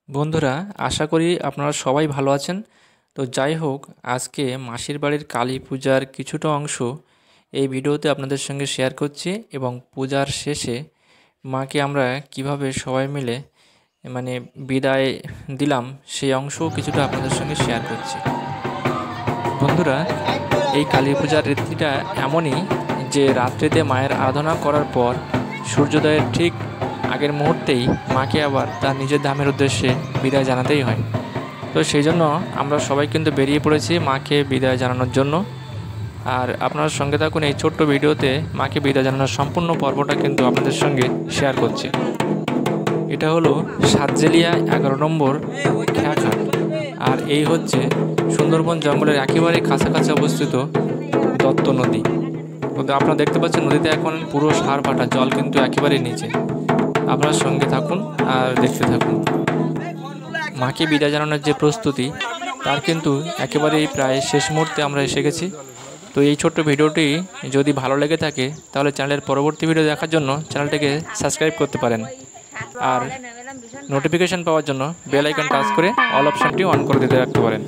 বন্ধুরা, আশা করি আপনারা সবাই ভালো আছেন। তো যাই হোক, আজকে মাসির বাড়ির কালী পূজার কিছুটা অংশ এই ভিডিওতে আপনাদের সঙ্গে শেয়ার করছি এবং পূজার শেষে মাকে আমরা কিভাবে সবাই মিলে বিদায় দিলাম সেই অংশও কিছুটা আপনাদের সঙ্গে শেয়ার করছি। বন্ধুরা, এই কালী পূজার রীতিটা এমনই যে রাত্রিতে মায়ের আরাধনা করার পর সূর্যোদয়ের ঠিক আগের মুহূর্তেই মাকে আবার তার নিজের ধামের উদ্দেশ্যে বিদায় জানাতেই হয়। তো সেই জন্য আমরা সবাই কিন্তু বেরিয়ে পড়েছি মাকে বিদায় জানানোর জন্য। আর আপনার সঙ্গে থাকুন এই ছোট্ট ভিডিওতে মাকে বিদায় জানানোর সম্পূর্ণ পর্বটা কিন্তু আপনাদের সঙ্গে শেয়ার করছি। এটা হলো সাতজেলিয়া 11 নম্বর খেয়াঘাট, আর এই হচ্ছে সুন্দরবন জঙ্গলের একেবারে কাছাকাছি অবস্থিত দত্ত নদী। আপনারা দেখতে পাচ্ছেন নদীতে এখন পুরো সার ফাটা, জল কিন্তু একেবারেই নিচে। আপনার সঙ্গে থাকুন আর দেখতে থাকুন। মাকে বিদায় জানানোর যে প্রস্তুতি তার কিন্তু একেবারেই প্রায় শেষ মুহূর্তে আমরা এসে গেছি। তো এই ছোট্ট ভিডিওটি যদি ভালো লেগে থাকে তাহলে চ্যানেলের পরবর্তী ভিডিও দেখার জন্য চ্যানেলটিকে সাবস্ক্রাইব করতে পারেন, আর নোটিফিকেশন পাওয়ার জন্য বেল আইকন টাচ করে অল অপশনটি অন করে দিতে রাখতে পারেন।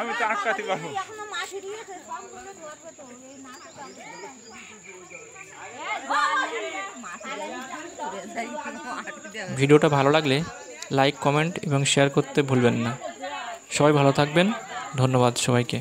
আমি তো আটকাতে পারবো। ভিডিওটা ভালো লাগলে লাইক, কমেন্ট এবং শেয়ার করতে ভুলবেন না। সবাই ভালো থাকবেন। ধন্যবাদ সবাইকে।